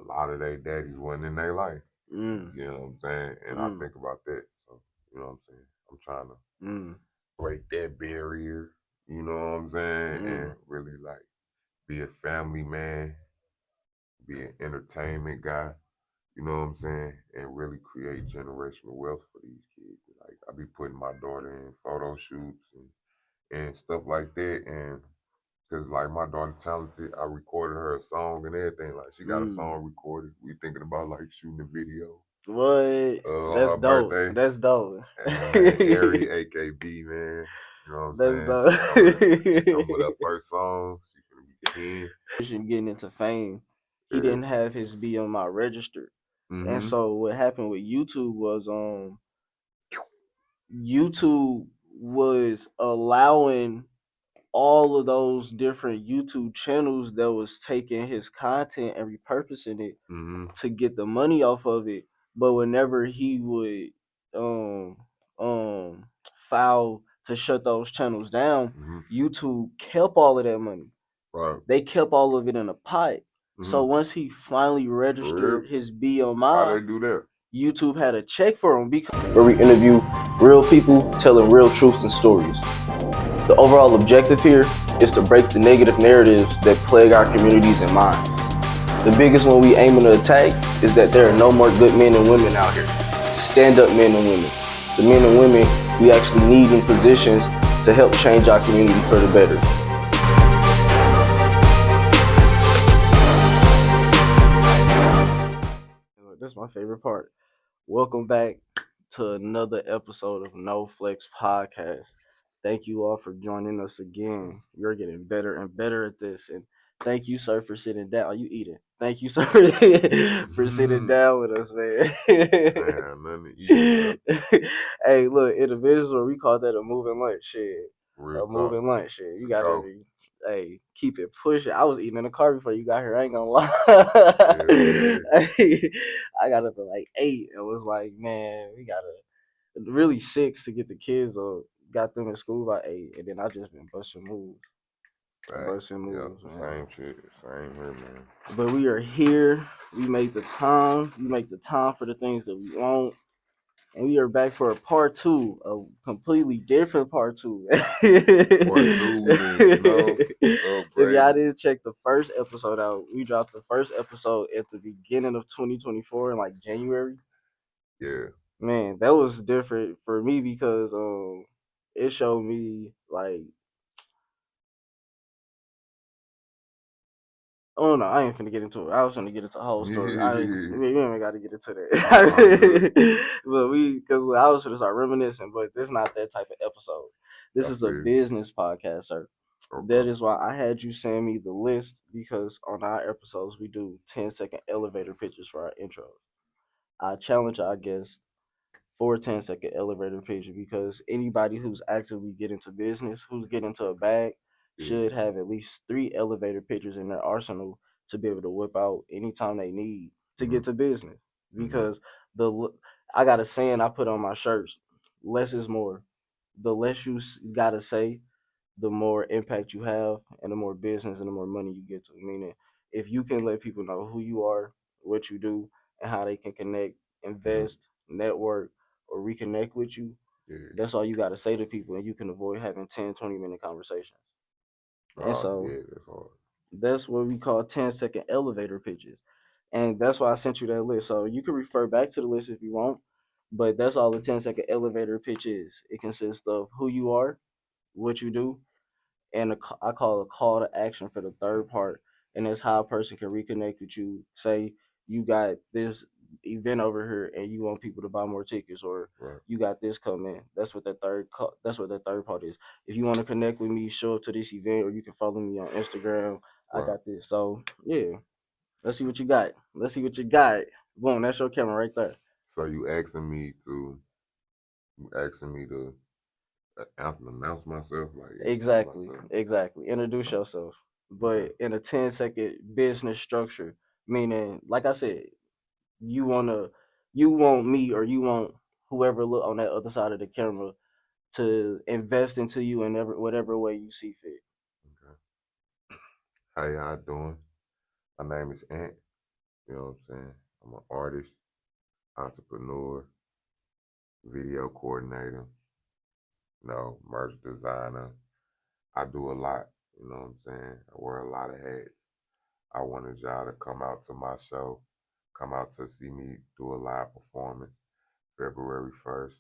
lot of their daddies wasn't in their life. Mm. You know what I'm saying? And I think about that. So, you know what I'm saying? I'm trying to break that barrier, you know what I'm saying? And really like be a family man, be an entertainment guy, you know what I'm saying? And really create generational wealth for these kids. Like I be putting my daughter in photo shoots and stuff like that. And cause like my daughter talented, I recorded her a song and everything. Like she got a song recorded. We thinking about like shooting a video What? on That's her dope. birthday. That's dope. And her name Ari, AKB, man. You know what I'm That's saying? dope. She come with her first song. She gonna be 10. Getting into fame, he Yeah. didn't have his BMI registered. And Mm-hmm. so what happened with YouTube was YouTube was allowing all of those different YouTube channels that was taking his content and repurposing it to get the money off of it. But whenever he would um um file to shut those channels down, YouTube kept all of that money. Right. They kept all of it in a pot. So once he finally registered his How BMI, they do that? YouTube had a check for him because where we interview real people telling real truths and stories. The overall objective here is to break the negative narratives that plague our communities and minds. The biggest one we aiming to attack is that there are no more good men and women out here. Stand up men and women. The men and women we actually need in positions to help change our community for the better. That's my favorite part. Welcome back to another episode of No Flex Podcast. Thank you all for joining us again. You're getting better and better at this. And thank you, sir, for sitting down. Are you eating? Thank you, sir, for sitting down with us, man. Man, nothing to eat. Hey, look, in the business where we call that a moving lunch. Shit. Real A moving talk. lunch. Shit. You To gotta go. be, hey, keep it pushing. I was eating in the car before you got here. I ain't gonna lie. Hey, I got up at like 8 and was like, man, we gotta really 6 to get the kids up. Got them in school by 8, and then I just been busting moves. Busting moves, man. Same shit. Same here, man. But we are here. We make the time. We make the time for the things that we want. And we are back for a part 2, a completely different part 2. Part 2, If y'all didn't check the first episode out, we dropped the first episode at the beginning of 2024 in like January. Yeah. Man, that was different for me because it showed me like, oh no, I ain't finna get into it. I was finna get into the whole story. We ain't got to get into that. But because I was finna start reminiscing, but this is not that type of episode. This is a business podcast, sir. Okay. That is why I had you send me the list, because on our episodes we do 10-second elevator pitches for our intros. I challenge our guests for a 10-second elevator pitch because anybody who's actively getting to business, who's getting into a bag, should have at least 3 elevator pitches in their arsenal to be able to whip out anytime they need to get to business. Because I got a saying I put on my shirts: less is more. The less you gotta say, the more impact you have, and the more business and the more money you get to. Meaning, if you can let people know who you are, what you do, and how they can connect, invest, network, or reconnect with you, that's all you got to say to people, and you can avoid having 10, 20-minute conversations. And so that's what we call 10-second elevator pitches. And that's why I sent you that list. So you can refer back to the list if you want, but that's all the 10-second elevator pitch is. It consists of who you are, what you do, and I call a call to action for the third part, and that's how a person can reconnect with you. Say you got this event over here, and you want people to buy more tickets, or you got this coming. That's what that's what the third part is. If you want to connect with me, show up to this event, or you can follow me on Instagram. I got this. So yeah, let's see what you got. Let's see what you got. Boom, that's your camera right there. So you asking me to announce myself, like exactly. Introduce yourself, but in a 10-second business structure. Meaning, like I said, you want me, or you want whoever look on that other side of the camera to invest into you in whatever way you see fit. Okay. How y'all doing? My name is Ant. You know what I'm saying? I'm an artist, entrepreneur, video coordinator, merch designer. I do a lot. You know what I'm saying? I wear a lot of hats. I wanted y'all to come out to my show, come out to see me do a live performance February 1st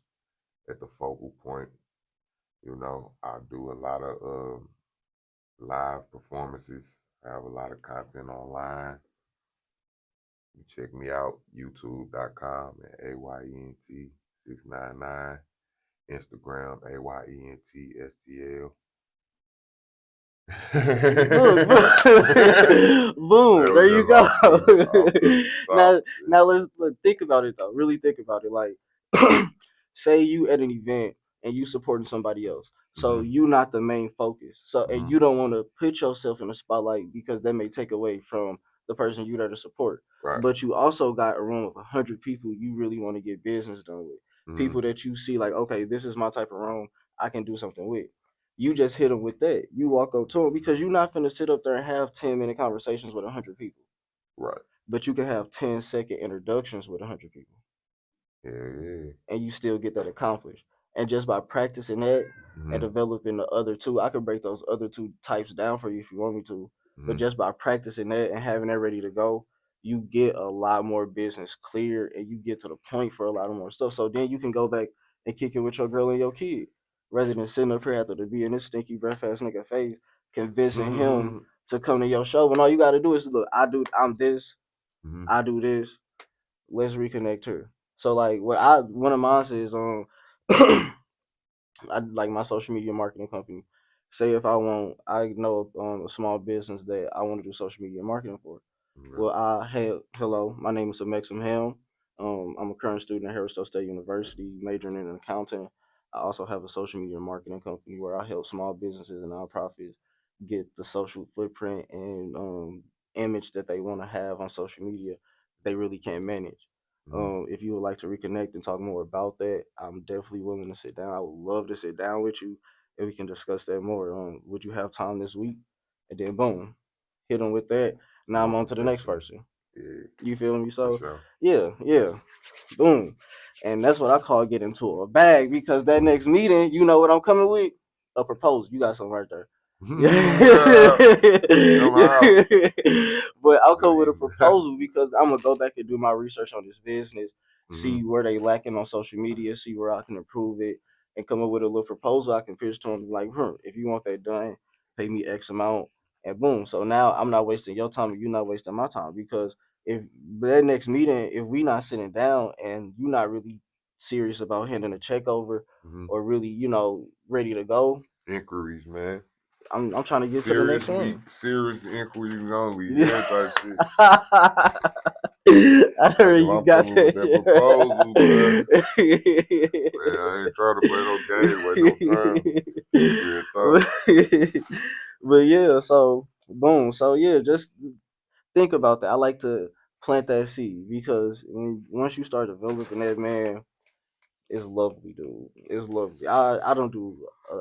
at the Focal Point. I do a lot of live performances. I have a lot of content online. You check me out, youtube.com at AYENT699, Instagram AYENTSTL. Look, boom, there you go. Now let's think about it though. Really think about it. Like, say you at an event and you supporting somebody else, so you not the main focus. So and you don't want to put yourself in the spotlight because that may take away from the person you there to support. Right. But you also got a room of 100 people you really want to get business done with. People that you see like, okay, this is my type of room. I can do something with. You just hit them with that. You walk up to them because you're not finna sit up there and have 10-minute conversations with 100 people. Right. But you can have 10-second introductions with 100 people. Yeah. And you still get that accomplished. And just by practicing that and developing the other two, I could break those other two types down for you if you want me to. But just by practicing that and having that ready to go, you get a lot more business clear and you get to the point for a lot of more stuff. So then you can go back and kick it with your girl and your kid rather than sitting up here after to be in this stinky breath ass nigga face convincing him to come to your show when all you got to do is look, I'm this, I do this, let's reconnect her. So like one of mine says I like my social media marketing company. Say if I know a small business that I want to do social media marketing for. Well, hello, my name is Maxim Helm. I'm a current student at Harris State University, majoring in accounting. I also have a social media marketing company where I help small businesses and nonprofits get the social footprint and image that they want to have on social media. They really can't manage. If you would like to reconnect and talk more about that, I'm definitely willing to sit down. I would love to sit down with you and we can discuss that more. Would you have time this week? And then boom, hit them with that. Now I'm on to the next person. Yeah. You feel me? So sure. yeah, boom, and that's what I call get into a bag because that next meeting, you know what I'm coming with? A proposal. You got something right there. But I'll come with a proposal because I'm gonna go back and do my research on this business, see where they lacking on social media, see where I can improve it, and come up with a little proposal I can pitch to them like, if you want that done, pay me X amount, and boom. So now I'm not wasting your time and you're not wasting my time because if that next meeting, if we not sitting down and you're not really serious about handing a check over or really, ready to go. Inquiries, man. I'm trying to get to the next one. Serious inquiries only. That type shit. I heard you got that. That proposal, man. Man, I ain't trying to play no game, wait no time. But yeah, so boom. So yeah, just think about that. I like to plant that seed because once you start developing that, man, it's lovely, dude. It's lovely. I don't do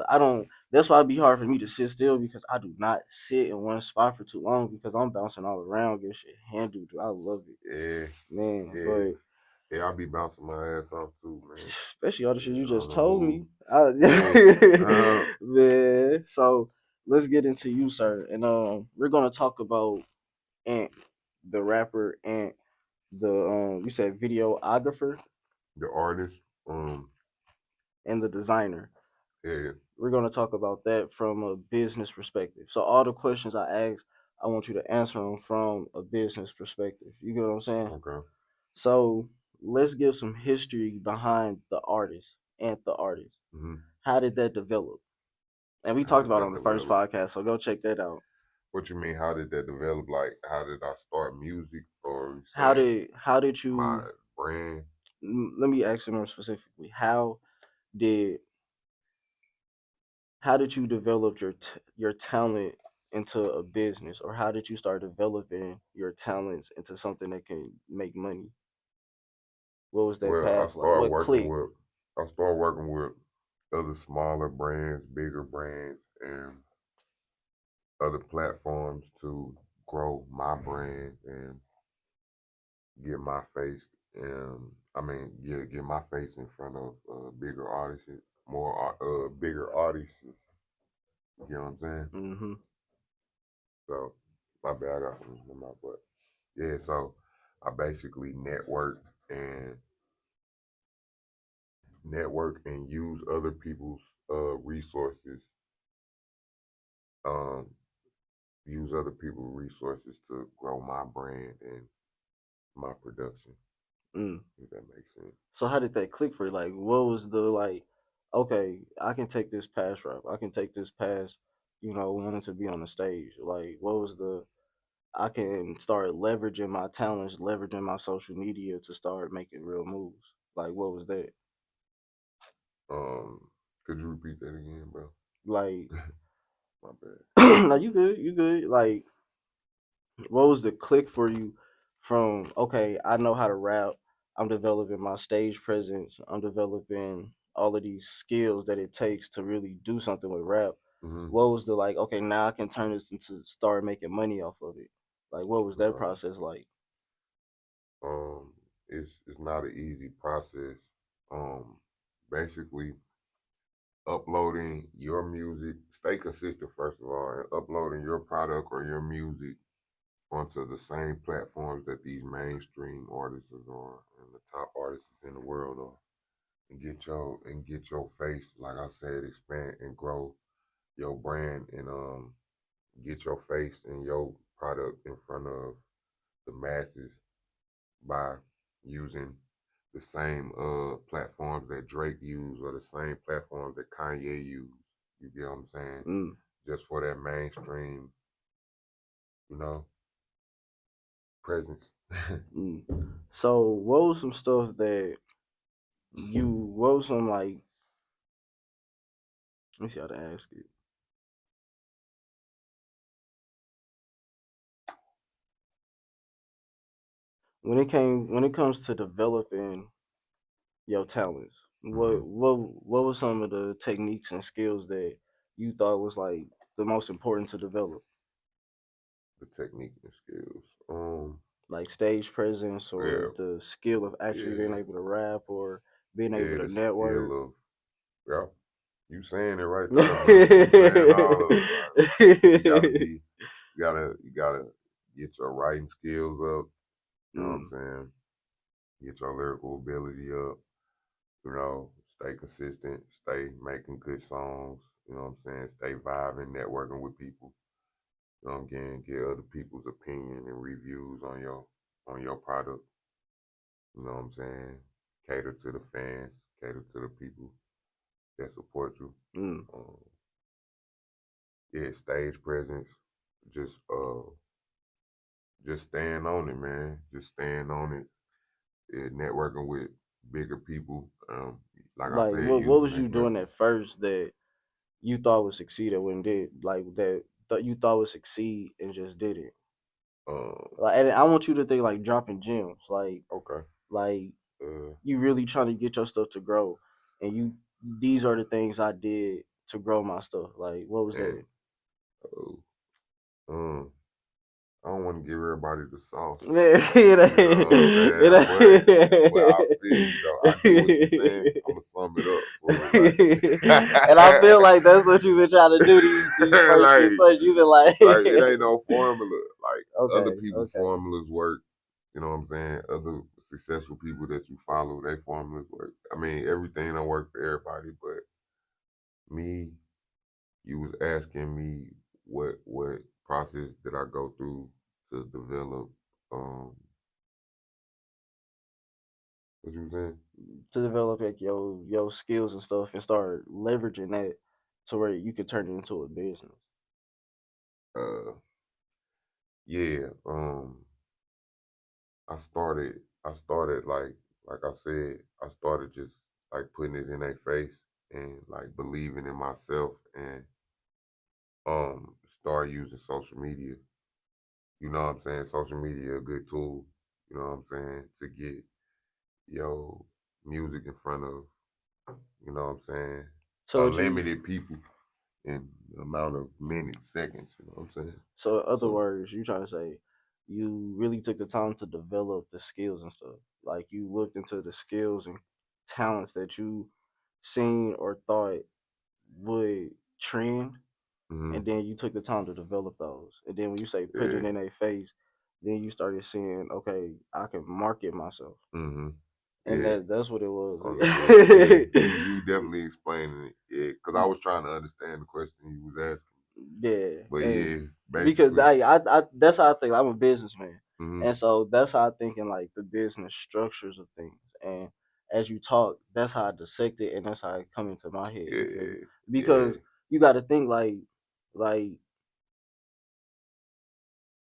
I don't. That's why it'd be hard for me to sit still because I do not sit in one spot for too long because I'm bouncing all around, get shit handled. Dude. I love it. Yeah, man. Yeah. But yeah, I'll be bouncing my ass off too, man. Especially all the shit you just told me. Man. So let's get into you, sir, and we're gonna talk about Ant, the rapper, Ant, the you said videographer, the artist, and the designer. Yeah. We're going to talk about that from a business perspective. So all the questions I ask, I want you to answer them from a business perspective. You get what I'm saying? Okay. So let's give some history behind the artist and the artist. How did that develop? And we talked about it on the first podcast, so go check that out. What you mean? How did that develop? Like, how did I start music, or how did you my brand? Let me ask you more specifically. How did you develop your talent into a business, or how did you start developing your talents into something that can make money? What was that path like? What clicked? I started working with other smaller brands, bigger brands, and other platforms to grow my brand and get my face get my face in front of bigger audiences, bigger audiences. You know what I'm saying? Mm-hmm. So my bad, I got something in my butt. Yeah, so I basically network and use other people's resources. Um, use other people's resources to grow my brand and my production. If that makes sense. So how did that click for you? Like, what was the like? Okay, I can take this past rap. I can take this past, wanting to be on the stage. Like, what was the? I can start leveraging my talents, leveraging my social media to start making real moves. Like, what was that? Could you repeat that again, bro? Like, my bad. no, you good, you good. Like, what was the click for you from okay, I know how to rap, I'm developing my stage presence, I'm developing all of these skills that it takes to really do something with rap. What was the like, okay, now I can turn this into start making money off of it? Like what was that process like? It's not an easy process. Basically uploading your music, stay consistent first of all, and uploading your product or your music onto the same platforms that these mainstream artists are and the top artists in the world are. And get your face, like I said, expand and grow your brand and get your face and your product in front of the masses by using the same platforms that Drake used or the same platforms that Kanye used. You get what I'm saying? Just for that mainstream, you know, presence. So what was some stuff that what was some like, let me see how to ask it. When it comes to developing your talents, what were some of the techniques and skills that you thought was like the most important to develop? The technique and skills. Like stage presence or the skill of actually being able to rap or being able to the network. skill of you saying it right there, bro. You saying all of it. You gotta get your writing skills up. You know what I'm saying? Get your lyrical ability up. You know, stay consistent, stay making good songs. You know what I'm saying? Stay vibing, networking with people. You know what I'm saying? Get other people's opinion and reviews on your product. You know what I'm saying? Cater to the fans, cater to the people that support you. Yeah, stage presence. Just just staying on it, man. Just staying on it. Yeah, networking with bigger people. Like I Like said, what was using you doing at first that you thought would succeed and when did like that you thought would succeed and just did it? Like, and I want you to think like dropping gems, like okay, like you really trying to get your stuff to grow, and these are the things I did to grow my stuff. Like, what was that? um, I don't want to give everybody the sauce. Man, you know what I'm saying? But I feel you though. I get what you're saying. I'm gonna sum it up for it. Like, and I feel like that's what you've been trying to do these first few months. You've been like it ain't no formula. Like other okay, people's formulas work. You know what I'm saying? Other successful people that you follow, their formulas work. I mean, everything don't work for everybody, but me, you was asking me what process did I go through to develop what you saying? to develop like your skills and stuff and start leveraging that to where you can turn it into a business. Uh yeah, I started like I said, I started just like putting it in their face and like believing in myself and start using social media. You know what I'm saying? Social media a good tool, you know what I'm saying, to get your music in front of, you know what I'm saying, So unlimited people in the amount of minutes, seconds, you know what I'm saying? so in other words, you trying to say you really took the time to develop the skills and stuff. Like you looked into the skills and talents that you seen or thought would trend, and then you took the time to develop those. And then when you say put it in a face, then you started seeing, okay, I can market myself. And that's what it was. You definitely explaining it. Yeah, because I was trying to understand the question you was asking. Yeah, but yeah, because basically, I that's how I think. I'm a businessman, and so that's how I think in like the business structures of things. And as you talk, that's how I dissect it, and that's how it come into my head. You feel me? Because you got to think like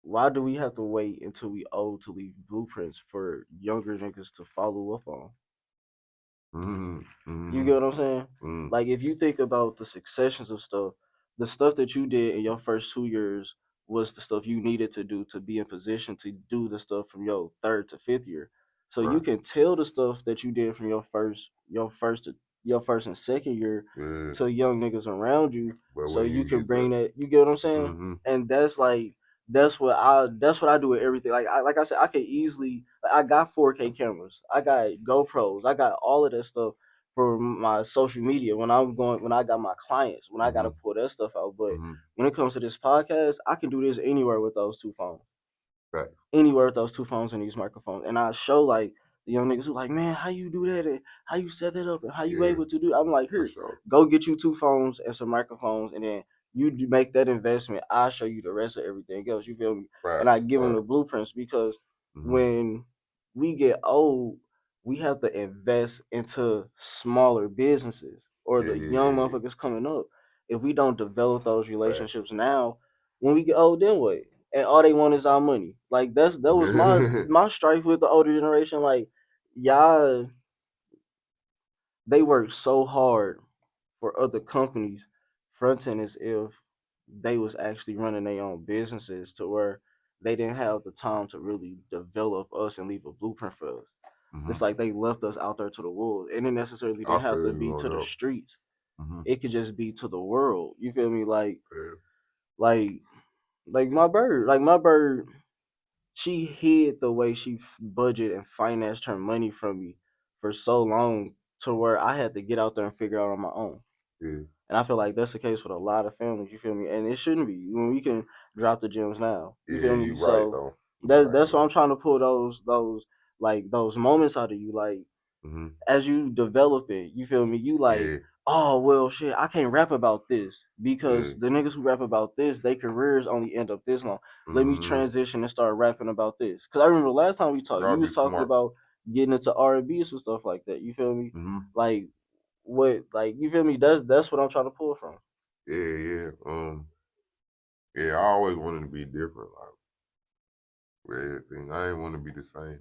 why do we have to wait until we old to leave blueprints for younger niggas to follow up on? You get what I'm saying? Like if you think about the successions of stuff, the stuff that you did in your first 2 years was the stuff you needed to do to be in position to do the stuff from your third to fifth year. So you can tell the stuff that you did from your first and second year to young niggas around you, so you can bring that. You get what I'm saying? And that's what I do with everything. Like I said, I could easily. I got 4K cameras. I got GoPros. I got all of that stuff for my social media when I got my clients, when I gotta pull that stuff out. But when it comes to this podcast, I can do this anywhere with those two phones. Right. Anywhere with those two phones and these microphones. And I show like the young niggas who like, man, how you do that and how you set that up and how you able to do I'm like, here, go get you two phones and some microphones, and then you make that investment. I'll show you the rest of everything else. You feel me? Right. And I give them the blueprints because when we get old, we have to invest into smaller businesses or the young motherfuckers coming up. If we don't develop those relationships now, when we get old, then what? And all they want is our money. Like that was my strife with the older generation. Like y'all, they work so hard for other companies, fronting as if they was actually running their own businesses to where they didn't have the time to really develop us and leave a blueprint for us. It's like they left us out there to the wolves. It didn't necessarily didn't have to be to the streets. It could just be to the world. You feel me? Like like my bird, she hid the way she budget and financed her money from me for so long to where I had to get out there and figure out on my own. And I feel like that's the case with a lot of families. You feel me? And it shouldn't be. When we can drop the gems now. You feel me? You so right, though. that's why I'm trying to pull those moments out of you. Like as you develop it, you feel me? You like, oh well, shit, I can't rap about this because the niggas who rap about this, their careers only end up this long. Let me transition and start rapping about this. Because I remember last time we talked, you was talking about getting into R&B and stuff like that. You feel me? Like what? Like you feel me? That's what I'm trying to pull from. Yeah. I always wanted to be different, like with everything. I didn't want to be the same,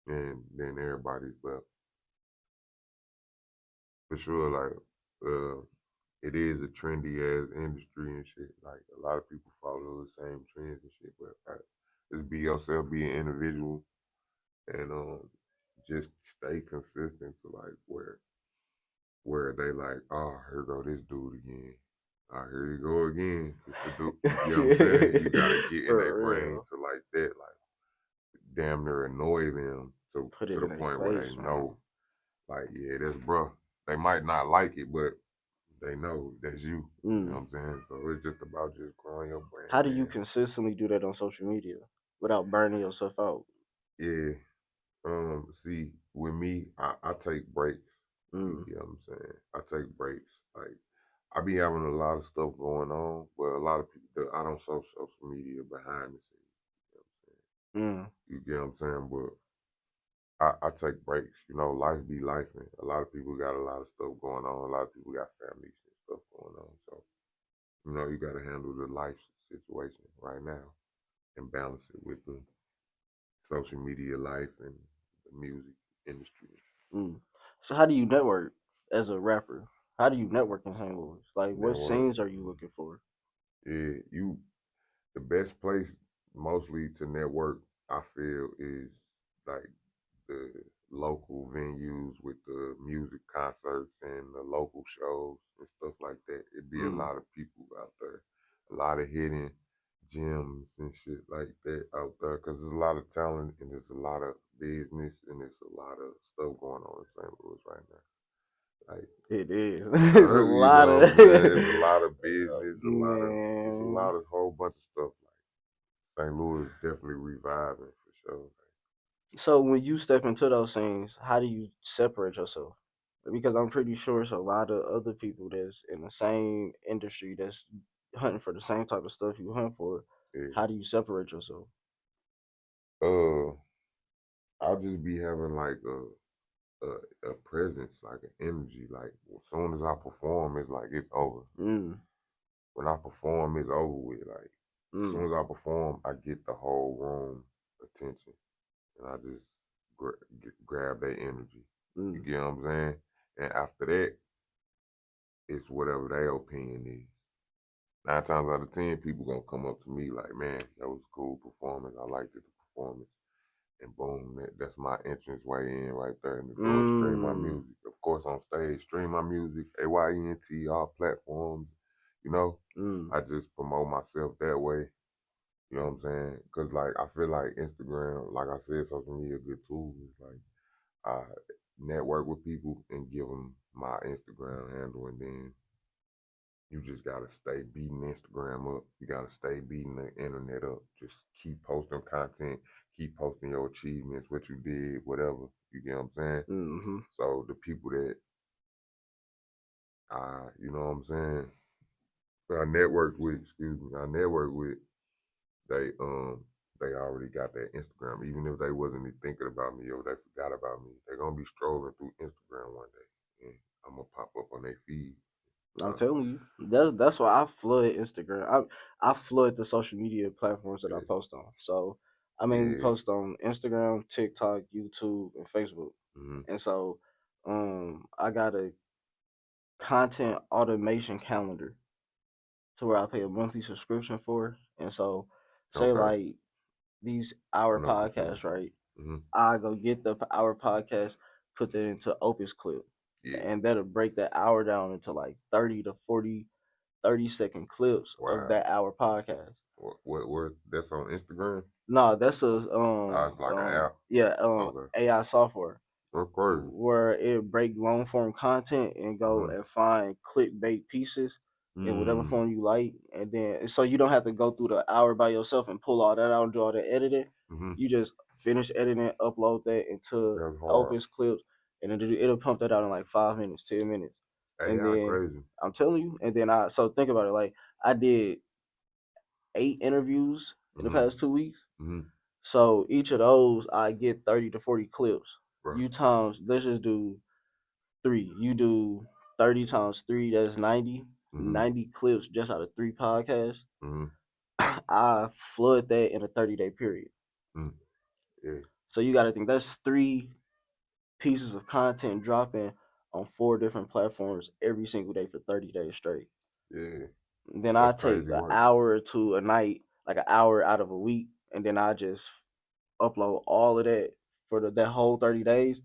than everybody's, but for sure, like, it is a trendy ass industry and shit. Like a lot of people follow the same trends and shit, but like, just be yourself, be an individual, and just stay consistent to like where they like, oh, here go this dude again. Oh, here you go again. You know what I'm saying? You gotta get in their brain to like that, like damn near annoy them to the point where they know, like, yeah, that's bro. They might not like it, but they know that's you. You know what I'm saying? So it's just about just growing your brand. How do you consistently do that on social media without burning yourself out? Yeah. See, with me, I take breaks. You know what I'm saying? I take breaks. Like I be having a lot of stuff going on, but a lot of people I don't show social media behind the scenes. You know what I'm saying? You get what I'm saying? But I take breaks. You know, life be life, and a lot of people got a lot of stuff going on. A lot of people got families and stuff going on. So, you know, you got to handle the life situation right now and balance it with the social media life and the music industry. So how do you network as a rapper? How do you network in St. Louis? Like what scenes are you looking for? Yeah, the best place mostly to network, I feel, is like the local venues with the music concerts and the local shows and stuff like that. It'd be a lot of people out there, a lot of hidden gyms and shit like that out there because there's a lot of talent and there's a lot of business and there's a lot of stuff going on in St. Louis right now. Like it is. There's a you lot know of what I'm saying? It's a lot of business, it's a man. lot of whole bunch of stuff. Like St. Louis is definitely reviving for sure. So when you step into those scenes, how do you separate yourself? Because I'm pretty sure it's a lot of other people that's in the same industry that's hunting for the same type of stuff you hunt for. Yeah. How do you separate yourself? I'll just be having like a presence, like an energy. Like as soon as I perform, it's like it's over. When I perform, it's over with. Like as soon as I perform, I get the whole room attention, and I just grab that energy. You get what I'm saying? And after that, it's whatever their opinion is. 9 times out of 10, people gonna come up to me like, "Man, that was a cool performance. I liked the performance." And boom, that's my entrance way in right there in the door. Stream my music, of course, on stage. Stream my music, AYENT, all platforms. You know, I just promote myself that way. You know what I'm saying? Because like I feel like Instagram, like I said, social media a good tool. It's like I network with people and give them my Instagram handle, and then you just gotta stay beating Instagram up. You gotta stay beating the internet up. Just keep posting content, keep posting your achievements, what you did, whatever. You get what I'm saying? So the people that you know what I'm saying, I network with, they already got that Instagram. Even if they wasn't even thinking about me or they forgot about me, they're gonna be strolling through Instagram one day. And I'm gonna pop up on their feed. I'm telling you, that's why I flood Instagram. I flood the social media platforms that I post on. So I mainly post on Instagram, TikTok, YouTube, and Facebook. And so I got a content automation calendar to where I pay a monthly subscription for. And so say like these hour podcasts, right? I go get the hour podcast, put that into Opus Clip. And that'll break that hour down into like 30 to 40 30-second clips of that hour podcast. What that's on Instagram? No, that's a it's like an app. Yeah, AI software. Okay. Where it break long form content and go and find clickbait pieces in whatever form you like, and then so you don't have to go through the hour by yourself and pull all that out and do all the editing. You just finish editing, upload that into Opus Clips, and it'll pump that out in like 5 minutes, 10 minutes. And then crazy. I'm telling you, and then so think about it, like I did 8 interviews in the past 2 weeks. So each of those I get 30 to 40 clips. Right. You times, let's just do 3. You do 30 times 3, that's 90. 90 clips just out of 3 podcasts. I flood that in a 30-day period. Yeah. So you got to think that's 3 pieces of content dropping on 4 different platforms every single day for 30 days straight. Yeah. Then I take an hour or 2 a night, like an hour out of a week, and then I just upload all of that for that whole 30 days.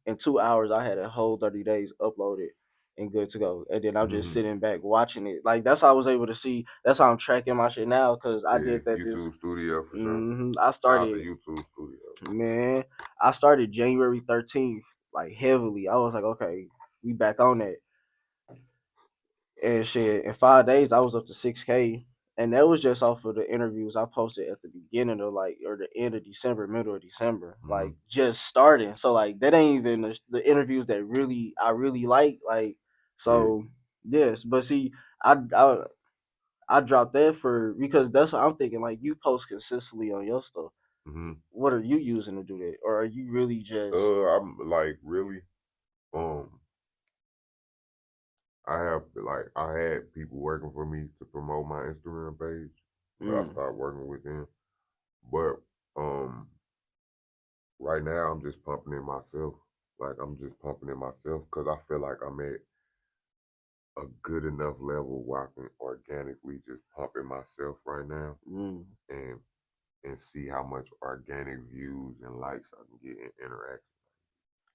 In 2 hours, I had a whole 30 days uploaded and good to go. And then I'm just sitting back watching it. Like that's how I was able to see. That's how I'm tracking my shit now because I did that. YouTube Studio for sure. I started YouTube Studio. Man, I started January 13th like heavily. I was like, okay, we back on that. And shit, in 5 days, I was up to 6K. And that was just off of the interviews I posted at the beginning of like, or the end of December, middle of December, like just starting. So like that ain't even the interviews that I really like. So yes, but see, I dropped that because that's what I'm thinking. Like you post consistently on your stuff. What are you using to do that, or are you really just? I'm like really, I had people working for me to promote my Instagram page, but I started working with them. But right now I'm just pumping in myself. Like I'm just pumping in myself because I feel like I'm at a good enough level where I can organically just pump in myself right now and see how much organic views and likes I can get in interaction.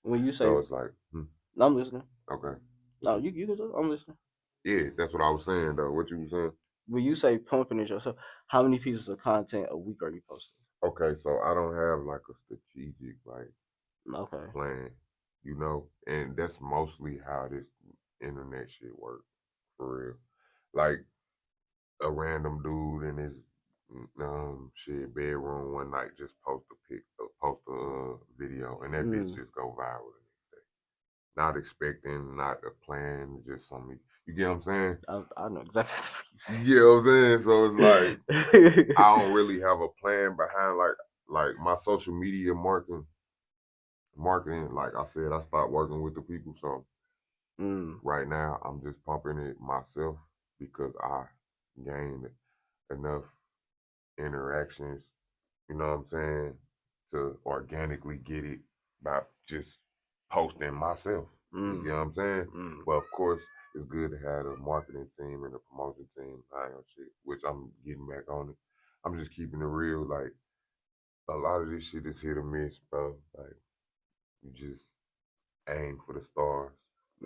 When you say so, it's like, no, I'm listening. Okay. No, you I'm listening. Yeah, that's what I was saying though. What you were saying? when you say pumping it yourself, how many pieces of content a week are you posting? Okay, so I don't have like a strategic Okay. plan, you know, and that's mostly how this internet shit works for real. Like a random dude in his shit bedroom one night just post a video, and that bitch just go viral the next day. Not expecting, not a plan, just something. You get what I'm saying? I know exactly what you saying. You get what I'm saying? So it's like I don't really have a plan behind like my social media marketing. Like I said, I stopped working with the people, so right now I'm just pumping it myself because I gained enough interactions, you know what I'm saying, to organically get it by just posting myself. You get what I'm saying? But of course, it's good to have a marketing team and a promotion team behind your shit, which I'm getting back on it. I'm just keeping it real. Like a lot of this shit is hit or miss, bro. Like you just aim for the stars.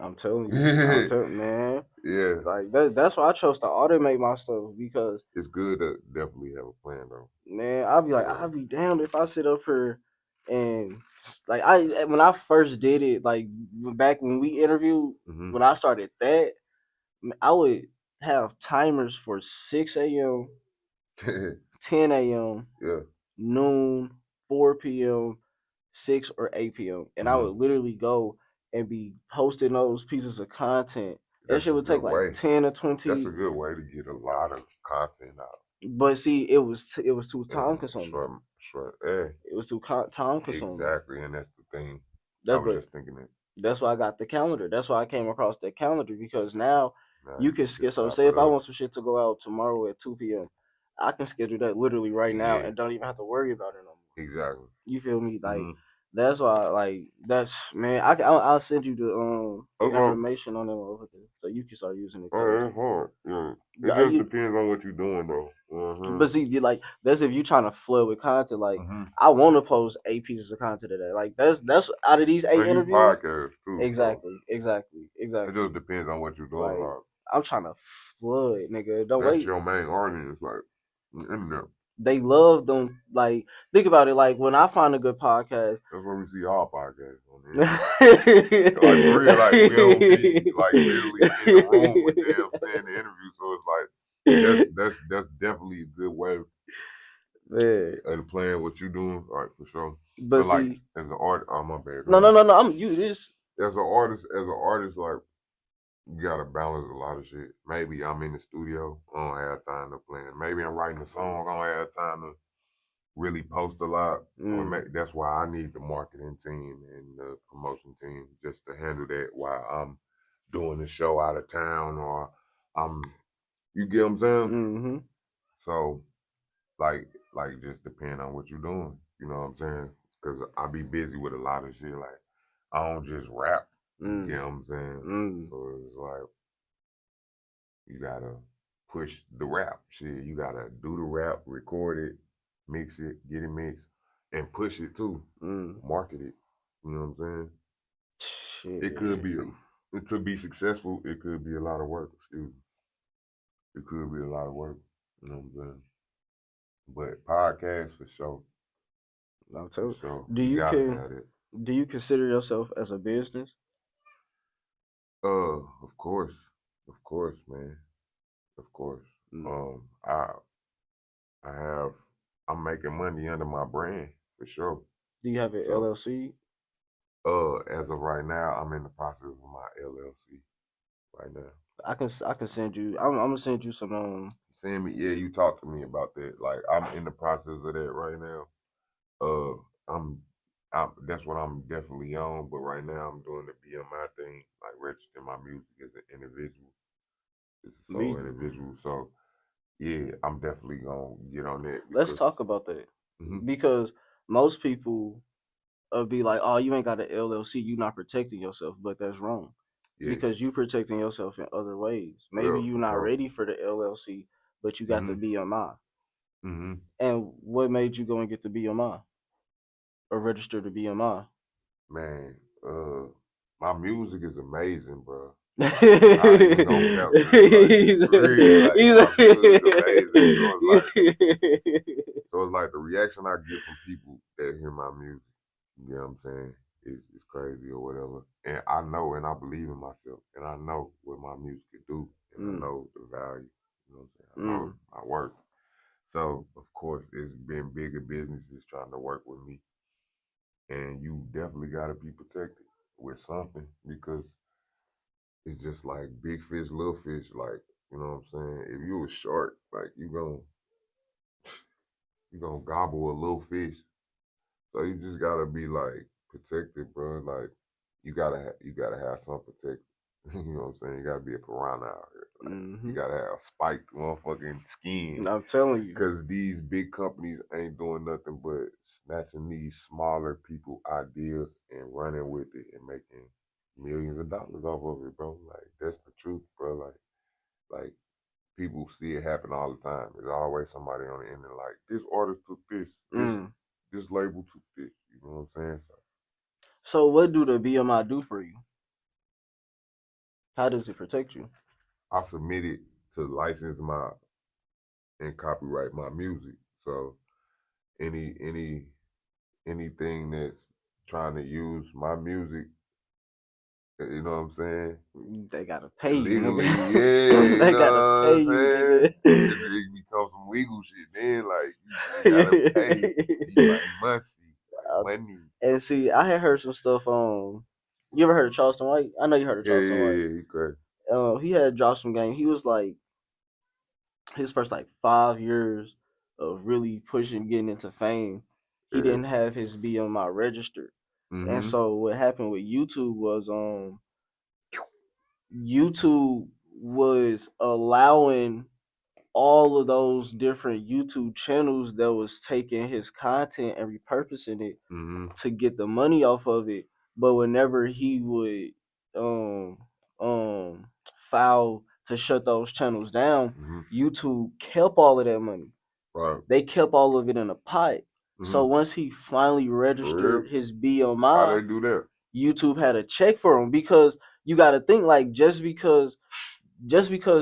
I'm telling you, man. Yeah. Like that's why I chose to automate my stuff because it's good to definitely have a plan though. Man, I'll be like, I'll be damned if I sit up here and like when I first did it, like back when we interviewed, when I started that, I would have timers for 6 a.m., 10 a.m., noon, 4 p.m., 6 or 8 p.m. And I would literally go and be posting those pieces of content. That shit would take like 10 or 20. That's a good way to get a lot of content out. But see, it was too time consuming. Short. It was too time consuming. Exactly, and that's the thing. I was just thinking that. That's why I got the calendar. That's why I came across that calendar because now you can schedule. So say if I want some shit to go out tomorrow at 2 p.m., I can schedule that literally right now and don't even have to worry about it no more. Exactly. You feel me? Like that's why. Like that's man. I'll send you the information on it over there so you can start using it. Oh, that's hard. Yeah. It just depends on what you're doing though. But see, like that's if you're trying to flood with content. Like I want to post 8 pieces of content today. Like that's out of these 8 interviews. Podcasts too. Exactly. It just depends on what you're doing. Like, I'm trying to flood, nigga. Don't that's wait. your main audience, like internet. They love them. Like, think about it. Like when I find a good podcast, that's where we see all podcasts on there. Like for real, like we don't be like literally in the room with them saying the interview. So it's like that's definitely a good way of playing what you're doing. All right, for sure. But like as an artist, oh my bad. No. I'm you this. As an artist, like you gotta balance a lot of shit. Maybe I'm in the studio, I don't have time to plan. Maybe I'm writing a song, I don't have time to really post a lot. That's why I need the marketing team and the promotion team just to handle that while I'm doing the show out of town or you get what I'm saying? So like just depend on what you're doing. You know what I'm saying? Because I be busy with a lot of shit. Like I don't just rap. You get what I'm saying? So it's like you gotta push the rap shit. You gotta do the rap, record it, mix it, get it mixed, and push it too. Market it. You know what I'm saying? Shit. It could be to be successful. It could be a lot of work. Excuse me. It could be a lot of work. You know what I'm saying? But podcasts for sure. I'll tell you. Sure. Do you consider yourself as a business? Of course, man. Of course. I'm making money under my brand for sure. Do you have an LLC? As of right now, I'm in the process of my LLC right now. I can send you. I'm gonna send you some. Send me. Yeah, you talk to me about that. Like I'm in the process of that right now. That's what I'm definitely on. But right now, I'm doing the BMI thing, like registering my music as an individual. It's a sole individual. So yeah, I'm definitely gonna get on that. Let's talk about that because most people be like, "Oh, you ain't got an LLC, you not protecting yourself," but that's wrong. Yeah. Because you protecting yourself in other ways. Maybe you're not ready for the LLC, but you got the BMI. And what made you go and get the BMI or register the BMI? Man, my music is amazing, bro. Not even gonna count to you, like for real, like my music amazing. So it's like the reaction I get from people that hear my music, you know what I'm saying, is crazy or whatever. And I know and I believe in myself and I know what my music can do and I know the value. You know what I'm saying? I know my work. So of course it's been bigger businesses trying to work with me. And you definitely gotta be protected with something because it's just like big fish, little fish, like, you know what I'm saying? If you a shark, like you gonna gobble a little fish. So you just gotta be like protected, bro. Like you gotta have some protected. You know what I'm saying? You gotta be a piranha out here. Like, you gotta have spiked motherfucking skin. I'm telling you, because these big companies ain't doing nothing but snatching these smaller people ideas and running with it and making millions of dollars off of it, bro. Like that's the truth, bro. Like people see it happen all the time. There's always somebody on the internet like this artist took this, this label took this. You know what I'm saying? So what do the BMI do for you? How does it protect you? I submitted to license my and copyright my music. So any anything that's trying to use my music, you know what I'm saying? They gotta pay you, Legally, nigga. yeah, you They know gotta what pay I'm you, saying? nigga. It becomes some legal shit. Then like you just gotta pay me my money. And see, I had heard some stuff on. You ever heard of Charleston White? I know you heard of Yeah, Charleston White. you correct. He had dropped some game. He was like his first like 5 years of really pushing, getting into fame. He didn't have his BMI registered, and so what happened with YouTube was YouTube was allowing all of those different YouTube channels that was taking his content and repurposing it to get the money off of it. But whenever he would um um file to shut those channels down, YouTube kept all of that money. Right. They kept all of it in a pot. So once he finally registered his How BMI, they do that? YouTube had a check for him because you got to think like just because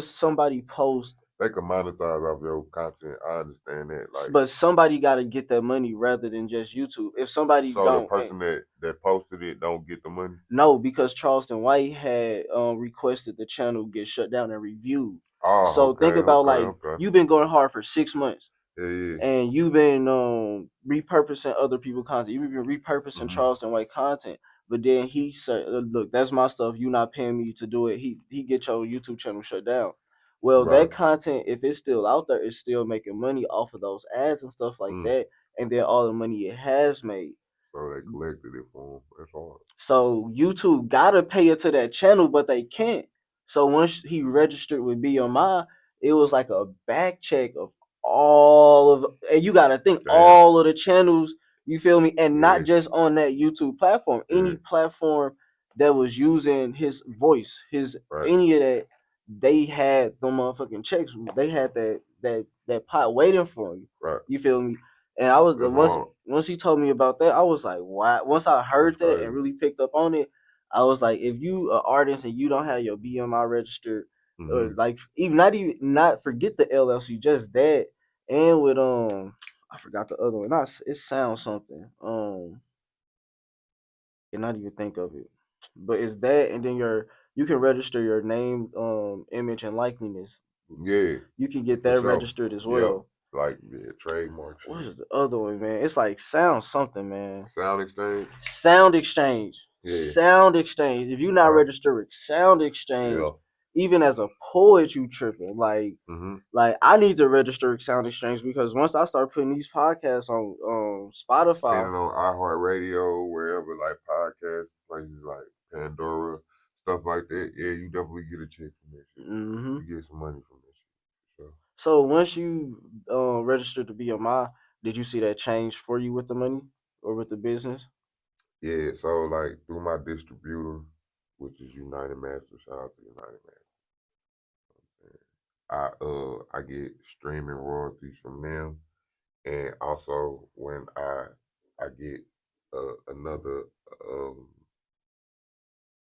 somebody posts, they can monetize off your content. I understand that. Like, but somebody got to get that money rather than just YouTube. If somebody so the don't, person that posted it don't get the money. no, because Charleston White had requested the channel get shut down and reviewed. Oh, So okay, think about like okay. you've been going hard for 6 months. Yeah. And you've been repurposing other people's content. You've been repurposing Charleston White content. But then he said, "Look, that's my stuff. You not paying me to do it." He get your YouTube channel shut down. Well, Right. that content, if it's still out there, is still making money off of those ads and stuff like that. And then all the money it has made. So they collected it for him. That's hard. So YouTube gotta pay it to that channel, but they can't. So once he registered with BMI, it was like a back check of all of, and you gotta think all of the channels. You feel me? And not just on that YouTube platform. Any platform that was using his voice, his any of that, they had the motherfucking checks. They had that pot waiting for you. Right. You feel me? And I was once he told me about that, I was like, "Wow!" Once I heard that and really picked up on it, I was like, "If you an artist and you don't have your BMI registered, like even not forget the LLC, just that, and with I forgot the other one. Not it sounds something. Cannot even think of it, but it's that, and then you can register your name, image, and likeliness. Yeah, you can get that registered as well. Like trademark. What is the other one, man? It's like sound something, man. Sound exchange. Sound exchange. Yeah. Sound exchange. If you not registered with Sound Exchange, even as a poet, you tripping. Like I need to register with Sound Exchange because once I start putting these podcasts on Spotify, and on iHeartRadio, wherever like podcast places like Pandora, stuff like that. Yeah, you definitely get a check from that shit. You get some money from that shit. Sure. So once you registered to BMI, did you see that change for you with the money or with the business? Yeah, so like through my distributor, which is United Masters, shout out to United Masters. I get streaming royalties from them, and also when I get another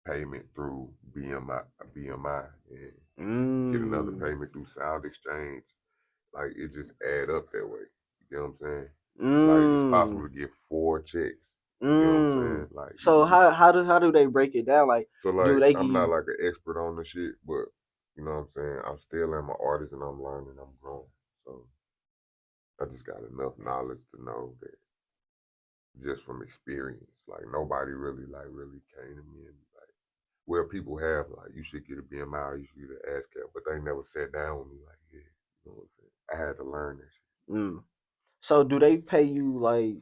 payment through BMI, and get another payment through Sound Exchange. Like it just add up that way. You know what I'm saying? Like it's possible to get 4 checks. You know what I'm saying? Like so how do they break it down? Like so do like they I'm give not you? like an expert on the shit, but you know what I'm saying? I'm still am an artist and I'm learning, I'm growing. So I just got enough knowledge to know that just from experience. Like nobody really came to me and like where people have like you should get a BMI, you should get an ASCAP, but they never sat down with me like, yeah, you know what I'm saying? I had to learn that shit. So do they pay you like?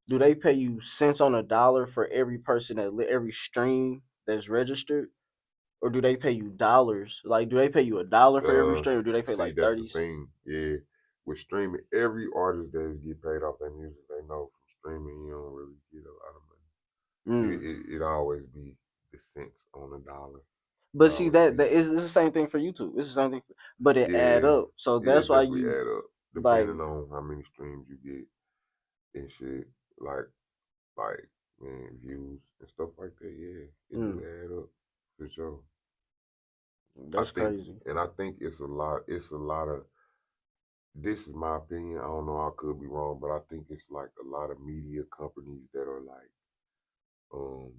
Do they pay you cents on a dollar for every person every stream that's registered, or do they pay you dollars? Like, do they pay you $1 for every stream, or do they pay See, like that's the 30 cents? thing. Yeah, with streaming, every artist that get paid off their music, they know from streaming you don't really get a lot of money. It always be the cents on a dollar. It But see always that be. is it's the same thing for YouTube. It's the same thing, but it add Yeah, up. So it that's why definitely you add up like. depending on how many streams you get and shit. Like like man, views and stuff like that. Yeah, it do add up for sure. I That's think, crazy. and I think it's a lot. It's a lot of. This is my opinion. I don't know. I could be wrong, but I think it's like a lot of media companies that are like um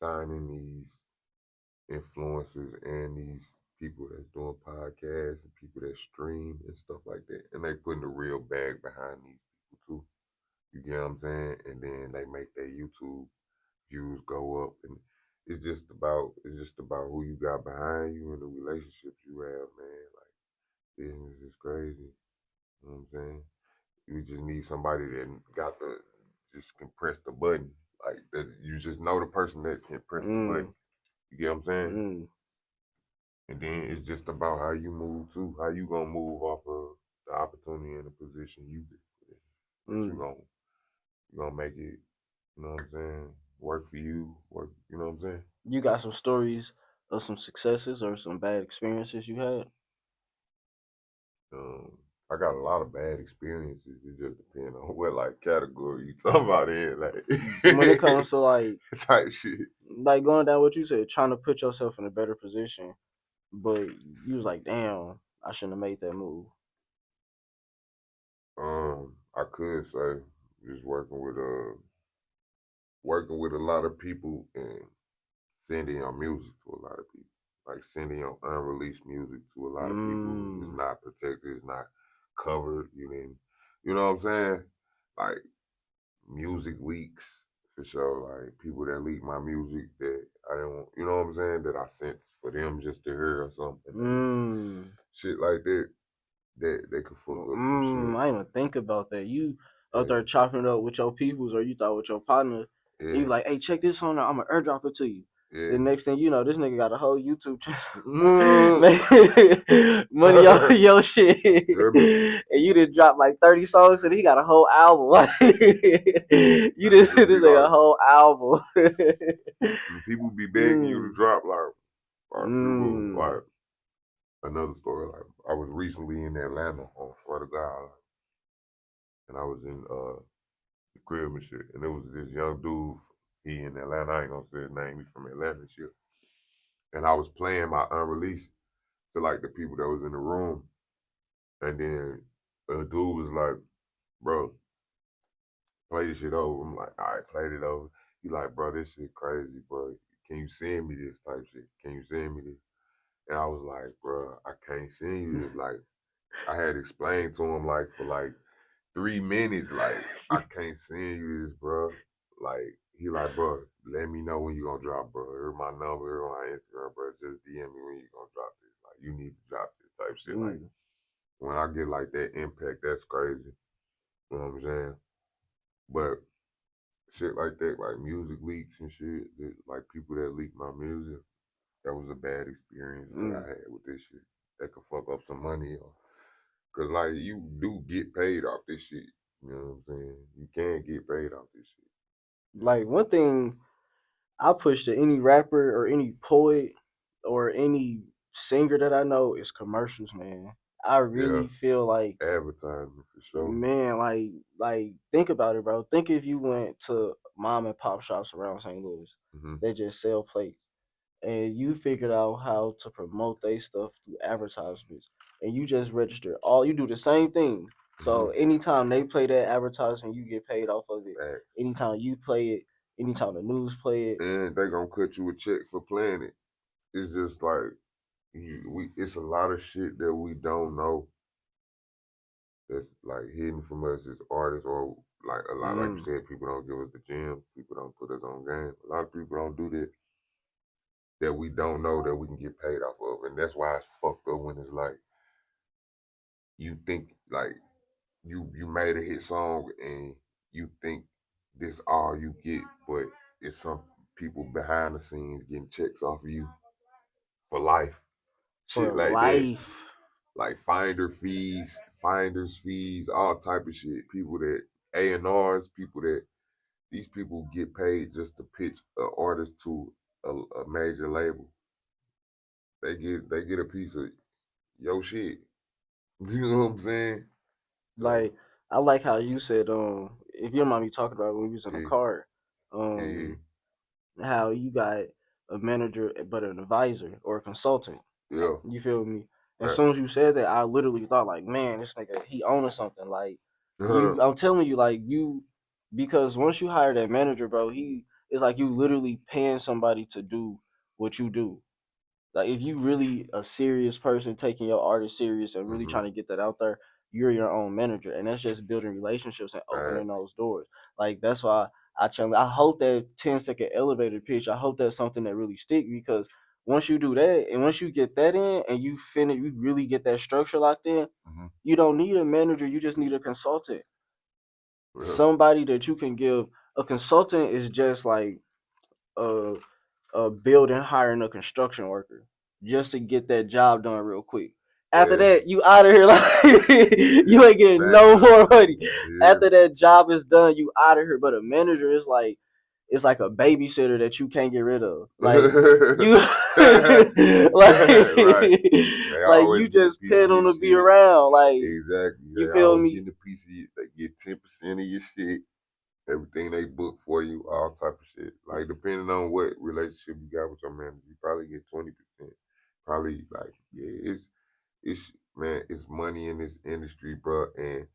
signing these influencers and these people that's doing podcasts and people that stream and stuff like that, and they putting the real bag behind these people too. You get what I'm saying? And then they make their YouTube views go up, and it's just about who you got behind you and the relationships you have, man. Like business is crazy. You know what I'm saying? You just need somebody that got the just can press the button. Like that you just know the person that can press the button. You get what I'm saying? And then it's just about how you move too. How you gonna move off of the opportunity and the position you get put in. That you gonna make it, you know what I'm saying, work for you, work, you know what I'm saying? You got some stories of some successes or some bad experiences you had? Um, I got a lot of bad experiences. It just depends on what like category you talking about in, When it like comes to like type shit. going down what you said, trying to put yourself in a better position, but you was like, damn, I shouldn't have made that move. I could say just working with a lot of people and sending your music to a lot of people. Like sending your unreleased music to a lot of people is not protected, it's not covered. You know what I'm saying? Like music leaks for sure. Like people that leak my music that I didn't, you know what I'm saying? That I sent for them just to hear or something. Shit like that. That they could fuck up some shit. I didn't even think about that. You out Yeah. there chopping it up with your peoples, or you thought with your partner, and you Yeah. like, hey, check this on. I'm gonna airdrop it to you. Yeah. The next thing you know, this nigga got a whole YouTube channel, Mm. money on your shit, Hear me? and you did drop like 30 songs, and he got a whole album. You And did it'll be this like like a whole album. people be begging you to drop like people Mm. like another story. Like I was recently in Atlanta on swear to God, and I was in the crib and shit, and there was this young dude. He in Atlanta. I ain't gonna say his name. He's from Atlanta and shit. And I was playing my unreleased to like the people that was in the room, and then a dude was like, "Bro, play this shit over." I'm like, "All right, played it over." He like, "Bro, this shit crazy, bro. Can you send me this type shit? Can you send me this?" And I was like, "Bro, I can't send you this." Like, I had explained to him like for like 3 minutes, like I can't send you this, bro. Like he like, bro, let me know when you gonna drop, bro. Here's my number, here's my Instagram, bro. Just DM me when you gonna drop this. Like you need to drop this type shit. Like when I get like that impact, that's crazy. You know what I'm saying? But shit like that, like music leaks and shit, like people that leak my music, that was a bad experience that I had with this shit. That could fuck up some money. Cause like you do get paid off this shit. You know what I'm saying? You can get paid off this shit. Like one thing I push to any rapper or any poet or any singer that I know is commercials, man. I really feel like advertising for sure. Man, like think about it, bro. Think if you went to mom and pop shops around St. Louis that just sell plates, and you figured out how to promote their stuff through advertisements, and you just register. All you do the same thing. So anytime they play that advertisement, you get paid off of it. Right. Anytime you play it, anytime the news play it, And they gonna cut you a check for playing it. It's just like it's a lot of shit that we don't know that's like hidden from us as artists, or like a lot, like you said, people don't give us the gym, people don't put us on game. A lot of people don't do that we don't know that we can get paid off of, and that's why it's fucked up when it's like you think like you made a hit song and you think this all you get, but it's some people behind the scenes getting checks off of you for life, shit for like that. life. Like finders fees, all type of shit. People that A&Rs, people that these people get paid just to pitch an artist to a major label. They get a piece of your shit. You know what I'm saying? Like I like how you said, if you don't mind me talking about it when we was in the Yeah, car, yeah, how you got a manager but an advisor or a consultant. yeah. You feel me? As Right. soon as you said that, I literally thought like, man, this nigga he owning something. Like I'm telling you, like because once you hire that manager, bro, it's like you literally paying somebody to do what you do. Like if you really a serious person taking your artist serious and really trying to get that out there, you're your own manager, and that's just building relationships and opening those doors. Like that's why I hope that 10-second elevator pitch. I hope that's something that really stick because once you do that and once you get that in and you really get that structure locked in. You don't need a manager. You just need a consultant. Somebody that you can give. A consultant is just like a building hiring a construction worker just to get that job done real quick. After that, you out of here like you ain't getting no more money. After that job is done, you out of here. But a manager is like it's like a babysitter that you can't get rid of. Like you like like you just pay them to be around. Like exactly. you They feel always me? getting a piece of you. They get 10% of your shit. Everything they book for you, all type of shit. Like depending on what relationship you got with your manager, you probably get 20%. Probably like it's man, it's money in this industry, bro, and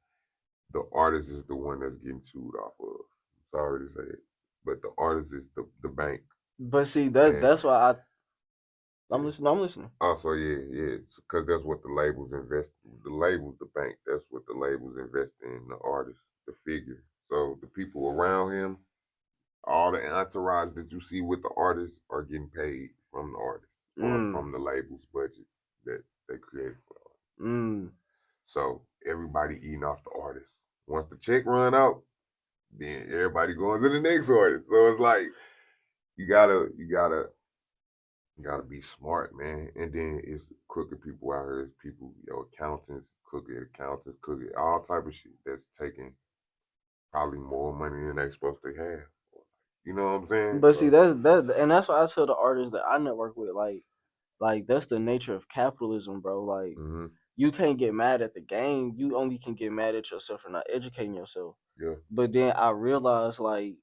the artist is the one that's getting chewed off of. Sorry to say it, but the artist is the bank. But see And that's why I'm yeah. listening. I'm listening. Also, yeah, because that's what the labels invest. The labels, the bank. That's what the labels invest in the artist, the figure. So the people around him, all the entourage that you see with the artist are getting paid from the artist or from the label's budget that they created for the artist. So everybody eating off the artist. Once the check run out, then everybody goes to the next artist. So it's like you gotta be smart, man. And then it's crooked people out here. It's people, accountants, crooked, all type of shit that's taking probably more money than they supposed to have. You know what I'm saying? But see, So, and that's why I tell the artists that I network with, like that's the nature of capitalism, bro. Like you can't get mad at the game. You only can get mad at yourself for not educating yourself. yeah, But then I realized, like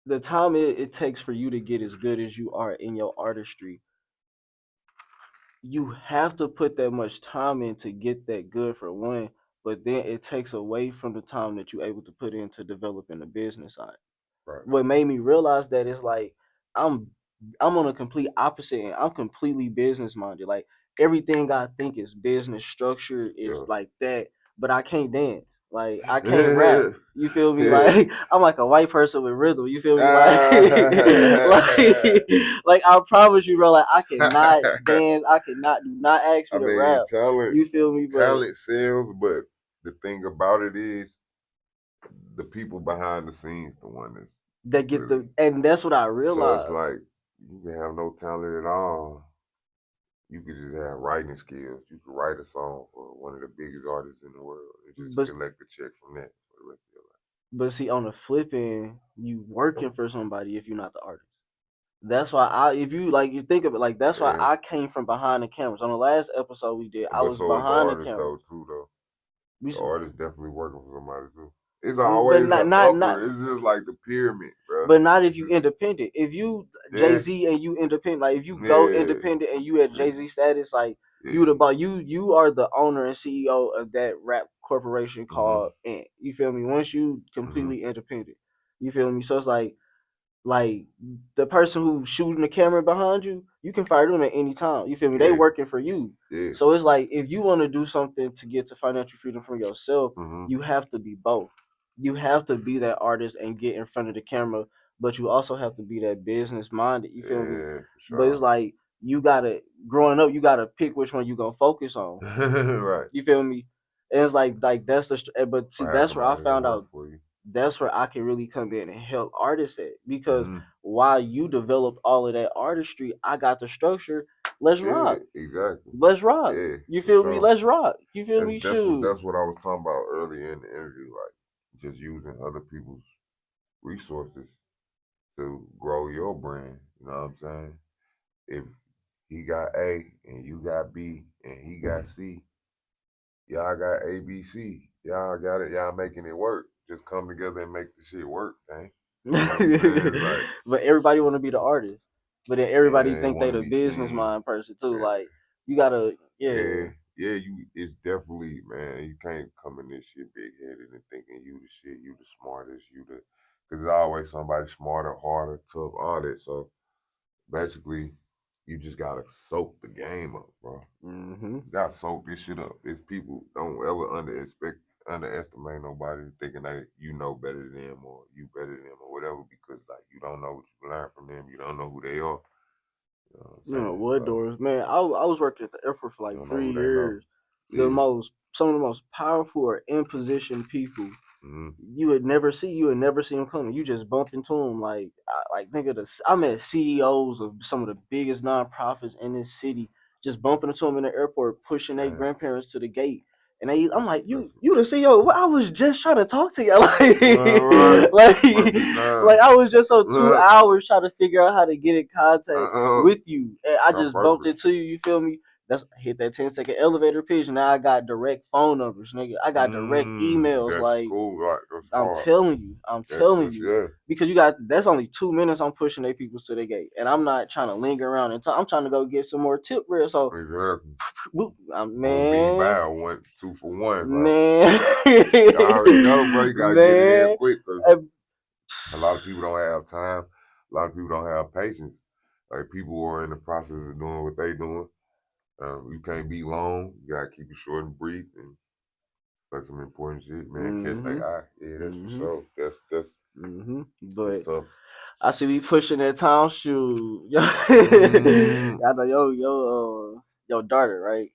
the time it takes for you to get as good as you are in your artistry, you have to put that much time in to get that good for one. But then it takes away from the time that you're able to put into developing the business side. right. What made me realize that is like I'm I'm on a complete opposite end. I'm completely business minded. Like everything I think is business structure is Yeah. like that, but I can't dance. Like I can't rap. You feel me? Like I'm like a white person with rhythm. You feel me? Like like I promise you, bro. Like I cannot dance. I cannot do not ask I me to mean, rap. You feel me? But talent sells, but the thing about it is the people behind the scenes, the one that's they get really. and that's what I So it's realized. like you can have no talent at all. You could just have writing skills. You could write a song for one of the biggest artists in the world and just But collect a check from that for the rest of your life. But see, on the flip end, you working for somebody if you're not the artist. That's why if you think of it, like that's why I came from behind the cameras. On the last episode we did, I was so is the behind the artist cameras. too though. The artist definitely working for somebody too. It's but always not an not not. upper. It's just like the pyramid, bro. But not if you independent. If you Jay-Z and you independent, like if you go independent and you at Jay-Z status, like you you are the owner and CEO of that rap corporation called Ant. You feel me? Once you completely independent, you feel me? So it's like the person who's shooting the camera behind you, you can fire them at any time. You feel me? They working for you. So it's like if you want to do something to get to financial freedom for yourself, you have to be both. You have to be that artist and get in front of the camera, but you also have to be that business minded. You feel me? Sure. But it's like you gotta growing up, you gotta pick which one you gonna focus on. Right. You feel me? And it's like that's the but see that's where I found out that's where I can really come in and help artists at because while you developed all of that artistry, I got the structure. Let's rock. Exactly. Let's rock. You feel me? Let's rock. You feel me? Shoot. That's what I was talking about earlier in the interview, like just using other people's resources to grow your brand. You know what I'm saying? If he got A and you got B and he got C, y'all got A, B, C. Y'all got it. Y'all making it work. Just come together and make the shit work, man. You know but everybody want to be the artist. But then everybody think they the business mind person too. Like you gotta, you. It's definitely, man. You can't come in this shit big headed and thinking you the shit, you the smartest, because there's always somebody smarter, harder, tough, all that. So basically, you just gotta soak the game up, bro. You gotta soak this shit up. It's people don't ever underestimate nobody thinking that you know better than them or you better than them or whatever because like you don't know what you learned from them. You don't know who they are. You know what doors, man. I was working at the airport for like 3 years. Some of the most powerful or in position people you would never see. You would never see them coming. You just bump into them like I met CEOs of some of the biggest nonprofits in this city. Just bumping into them in the airport, pushing their grandparents to the gate. And I'm like, you the CEO. Well, I was just trying to talk to you. Like I was just on 2 hours trying to figure out how to get in contact with you. And I just bumped into you, you feel me? That's hit that 10-second elevator pitch. Now I got direct phone numbers, nigga. I got direct emails. That's like cool. Right. I'm telling you. Because that's only 2 minutes I'm pushing their people to the gate. And I'm not trying to linger around and I'm trying to go get some more tip bread. So man, 1, 2 for 1, bro. Man, you already know, bro. You gotta get it in quick. A lot of people don't have time. A lot of people don't have patience. Like people who are in the process of doing what they doing. You can't be long. You gotta keep it short and brief and like some important shit, man. Catch that eye. Yeah, that's for sure. That's But that's tough. I see we pushing that town shoe. I know your daughter, right?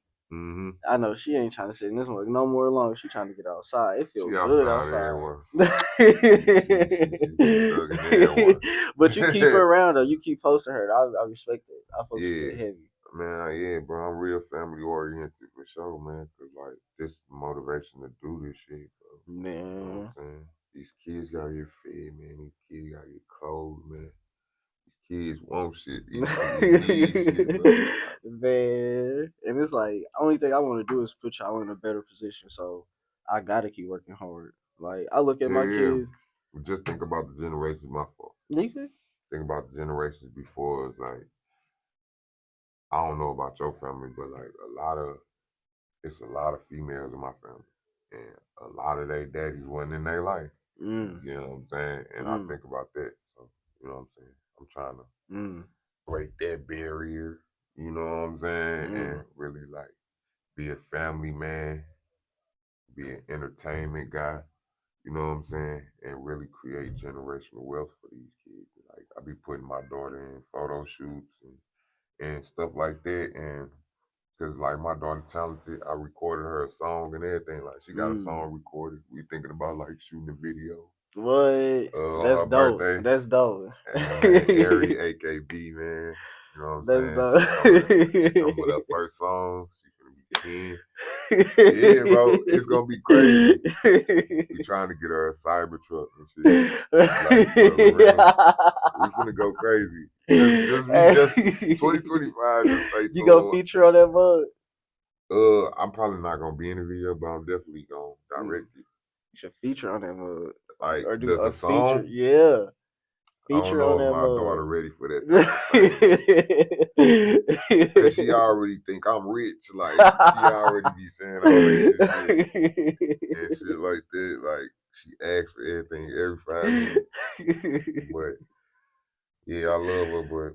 I know she ain't trying to sit in this one no more long. She trying to get outside. It feels good outside. But you keep her around though. You keep posting her. I respect it. I fuck with that heavy. Man, yeah, bro. I'm real family oriented for sure, man. Cause like this is the motivation to do this shit, bro. Man, you know what I'm saying? These kids gotta get fed, man. These kids gotta get clothes, man. Kids want shit. Need shit, bro. Man, and it's like only thing I want to do is put y'all in a better position. So I gotta keep working hard. Like I look at my kids. Just think about the generations. My fault. Think about the generations before. It's like I don't know about your family, but like it's a lot of females in my family, and a lot of their daddies wasn't in their life. You know what I'm saying? And I think about that. So you know what I'm saying? I'm trying to break that barrier. You know what I'm saying? And really like be a family man, be an entertainment guy. You know what I'm saying? And really create generational wealth for these kids. Like I be putting my daughter in photo shoots and stuff like that. And because like my daughter talented, I recorded her a song and everything. Like she got a song recorded. We thinking about like shooting a video. What? That's dope. Birthday. That's dope. And man, Ari, AKB, man. You know what I'm saying? She come with her first song. She gonna be 10. Yeah, bro. It's gonna be crazy. We trying to get her a cyber truck and shit. Like, We finna go crazy. Just 2025. Just stay tuned. You gonna feature on that mug? I'm probably not gonna be in the video, but I'm definitely gonna direct it. You should feature on that mug. Like or do the a song? Feature. Yeah. I don't Feature know on if that my mug. daughter ready for that type of thing. Cause she already think I'm rich. Like she already be saying all racist shit and shit like that. Like she asks for everything every 5 minutes. But yeah, I love her. But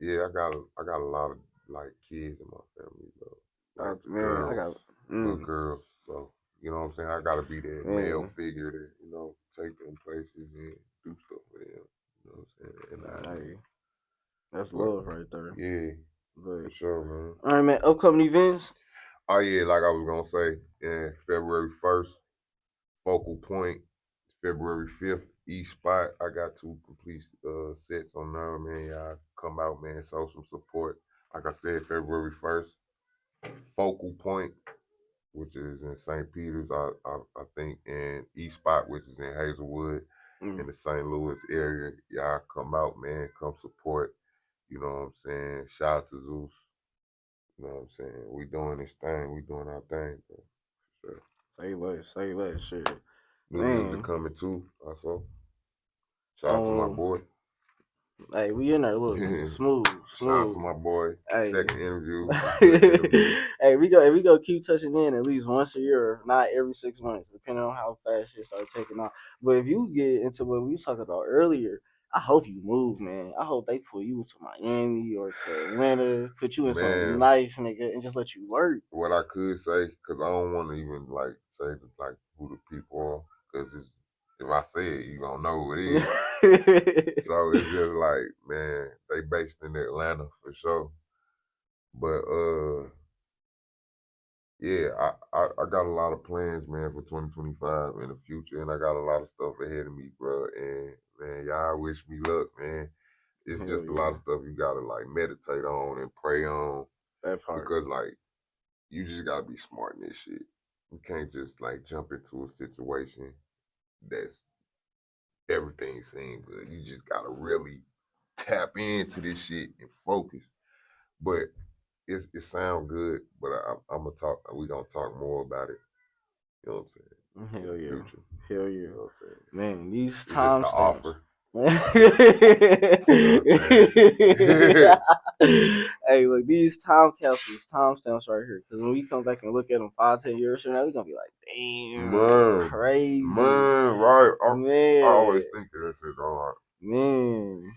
yeah, I got a lot of like kids in my family though. Like girls, little girls. So you know what I'm saying. I gotta be that male figure that take them places and do stuff with them. You know what I'm saying? And that's love right there. Yeah, for sure, man. All right, man. Upcoming events. Oh yeah, like I was gonna say, February 1st, Focal Point, February 5th, East Spot. I got 2 complete sets on there, man. Y'all come out, man, show some support. Like I said, February 1st, Focal Point, which is in St. Peter's, I think, and East Spot, which is in Hazelwood, in the St. Louis area. Y'all come out, man, come support. You know what I'm saying? Shout out to Zeus. You know what I'm saying? We doing this thing. We doing our thing, bro. Sure. Say less, shit. New music coming too, also. Shout out to my boy. Hey, we in there, look, smooth. Shout out to my boy. Hey. Second interview. Hey, we go keep touching in at least once a year, not every 6 months, depending on how fast shit start taking off. But if you get into what we was talking about earlier, I hope you move, man. I hope they pull you to Miami or to Atlanta, put you in something nice, nigga, and just let you work. What I could say, because I don't want to even say who the people are, because if I say it, you gonna know who it is. So it's just like, man, they based in Atlanta for sure. But yeah, I got a lot of plans, man, for 2025 in the future, and I got a lot of stuff ahead of me, bro. And man, y'all wish me luck, man. It's just a lot of stuff you gotta like meditate on and pray on. That part. Because like you just gotta be smart in this shit. You can't just like jump into a situation that's everything seems good. You just gotta really tap into this shit and focus. But it sounds good, but we gonna talk more about it. You know what I'm saying? Hell yeah. Future. Hell yeah. You know what I'm saying? Man, these time stamps. Offer. Hey, look, these time capsules, time stamps right here. Because when we come back and look at them 5-10 years from now, we're gonna be like, damn, man, crazy, man, right? I always think of that shit, dog. Man,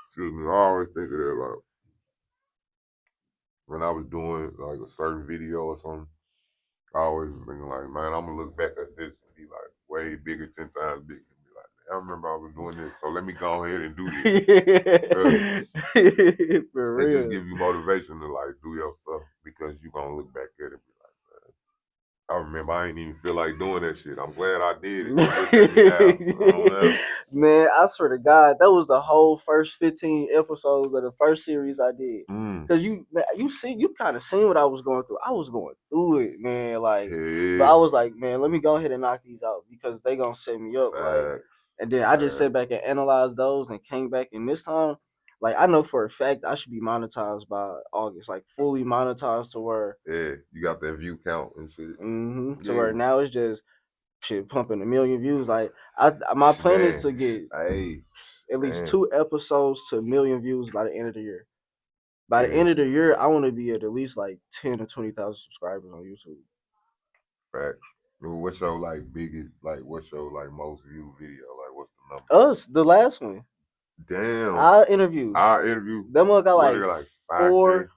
excuse me, I always think of that like when I was doing like a certain video or something. I always was thinking like, man, I'm gonna look back at this and be like way bigger, 10 times bigger. I remember I was doing this, so let me go ahead and do this. For real. It just gives you motivation to like do your stuff because you're gonna look back at it and be like, man, I remember I didn't even feel like doing that shit. I'm glad I did it. Man, I swear to God, that was the whole first 15 episodes of the first series I did. Cause you kind of seen what I was going through. I was going through it, man. Like, but I was like, man, let me go ahead and knock these out because they gonna set me up. Like, and then I just sat back and analyzed those and came back. And this time, like, I know for a fact I should be monetized by August, like fully monetized to where you got that view count and shit. To where now it's just shit pumping 1 million views. Like my plan is to get at least 2 episodes to 1 million views by the end of the year. By the end of the year, I want to be at least like 10 or 20,000 subscribers on YouTube. Facts. What's your like biggest, like what's your like most viewed video? Like what's the number? Us, the last one. Damn. Our interview. That one got like 4.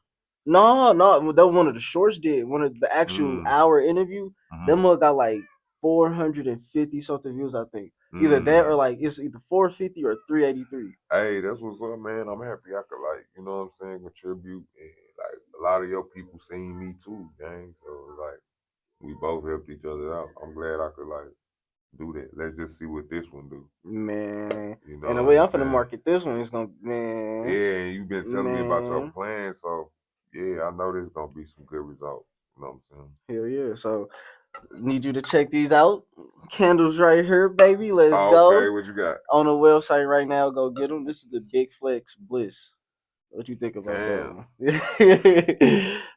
No, that one of the shorts did. One of the actual hour interview. That one got like 450 something views, I think. Either that or like it's either 450 or 383. Hey, that's what's up, man. I'm happy I could like, you know what I'm saying, contribute. And like a lot of your people seen me too, gang. So like we both helped each other out. I'm glad I could like do that. Let's just see what this one do. Man. You know, and the way I'm finna market this one is gonna, man. Yeah, you've been telling me about your plan, so yeah, I know there's gonna be some good results. You know what I'm saying? Hell yeah. So Need you to check these out. Candles right here, baby. Let's go. Okay, what you got? On the website right now, go get them. This is the Big Flex Bliss. What you think about that one?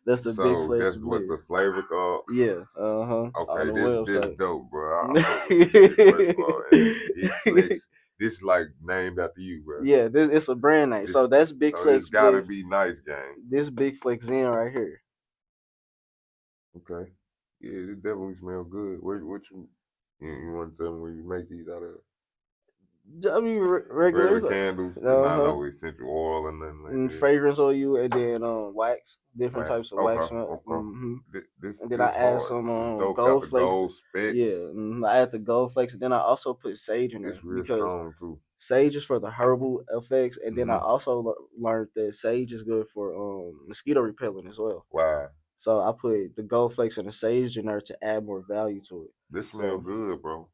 That's the Big Flex that's Bliss. What the flavor called? Yeah. Okay, on the website. This dope, bro. I fuck with this shit, first of all. And Big Flex, this like named after you, bro. Yeah, it's a brand name. So that's Big Flex. It's gotta be nice, gang. This Big Flex Zen right here. Okay. Yeah, it definitely smells good. What you want to tell me where you make these out of? I mean, regular candles, not no essential oil and nothing like that. Fragrance oil, and then wax, different types of wax. And then I add some gold flakes. Yeah, I add the gold flakes, and then I also put sage in there. It's real strong too. Sage is for the herbal effects, and then I also learned that sage is good for mosquito repellent as well. Wow. So I put the gold flakes and the sage in there to add more value to it. This smells good, bro.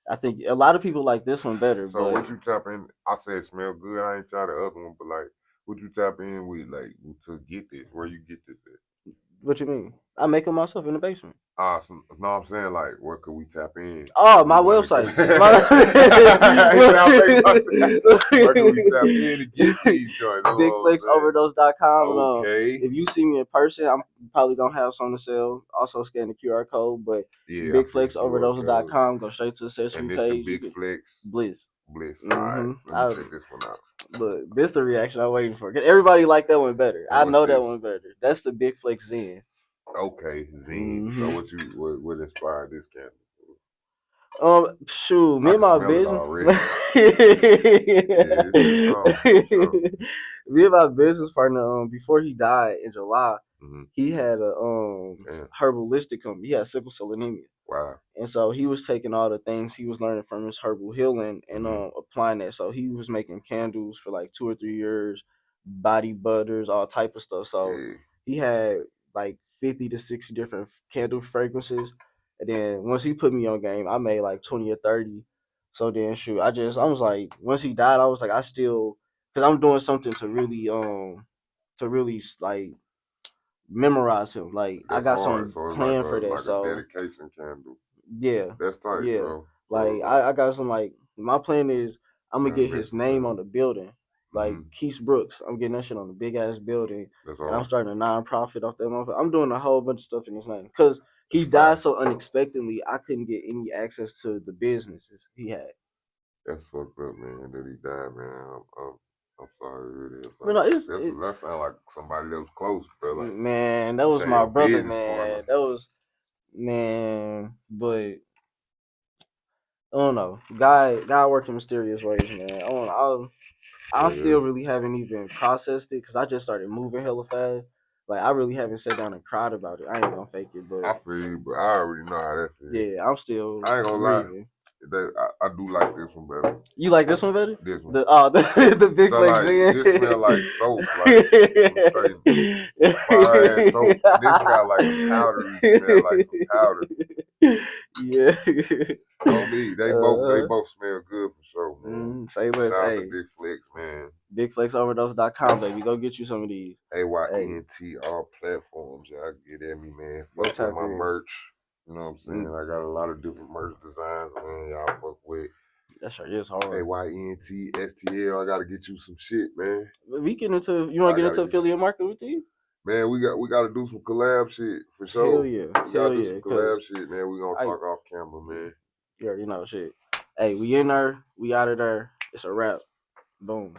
I think a lot of people like this one better. So what you tap in? I said smell good. I ain't try the other one, but like, what you tap in with, like, to get this? Where you get this at? What you mean? I make them myself in the basement. So, no, I'm saying, like, where could we tap in? Oh, my website. Where can we tap in to get these joints? BigFlexOverdose.com. Okay. If you see me in person, I'm probably gonna have some to sell. Also scan the QR code, but BigFlexOverdose.com. Go straight to the accessory page. The Big Flex Bliss. All right, let me check this one out. Look, this is the reaction I'm waiting for. Everybody like that one better. I know that one better. That's the Big Flex Zen. Okay, Zen. So what inspired this candle? Shoot, me and my business. Me and my business partner, before he died in July, he had a herbalistic company. He had sickle cell anemia. Wow. And so he was taking all the things he was learning from his herbal healing and applying that. So he was making candles for like 2 or 3 years, body butters, all type of stuff. So he had like 50 to 60 different candle fragrances. And then once he put me on game, I made like 20 or 30. So then shoot, I was like, once he died, I was like, because I'm doing something to really like memorize him. Like I got some plan for that. So a dedication candle. Yeah. That's tight, bro. Like I got some, like, my plan is I'm gonna get his name on the building. Like Keith Brooks. I'm getting that shit on the big ass building. And I'm starting a nonprofit off that motherfucker. I'm doing a whole bunch of stuff in his name. Because he died so unexpectedly, I couldn't get any access to the businesses he had. That's fucked up, man, that he died, man. I'm sorry it is. That sounds like somebody that was close, bro. Like, man, that was my brother, man. That was, man, but I don't know. God working mysterious ways, man. I still really haven't even processed it because I just started moving hella fast. Like I really haven't sat down and cried about it. I ain't gonna fake it, but I feel you, but I already know how that feels. Yeah, I'm still. I ain't gonna lie. I do like this one better. You like this one better? This one. The Big Flex Zen. This smell like soap, like straight fire ass soap. And this got like a powdery smell, like some powder. Yeah. They both smell good for sure, man. Say less. Shout out to Big Flex, man. BigFlexOverdose.com, baby. Go get you some of these. AYENT, all platforms, y'all get at me, man. Fuck with my merch. You know what I'm saying? I got a lot of different merch designs, man. Y'all fuck with. That sure is hard. AYENT, STL. I gotta get you some shit, man. We get into. You want to get into affiliate marketing with you? Man, we got to do some collab shit for sure. Hell yeah. We got to do some collab shit, man. We gonna talk off camera, man. You already know shit. Hey, we in there. We out of there. It's a wrap. Boom.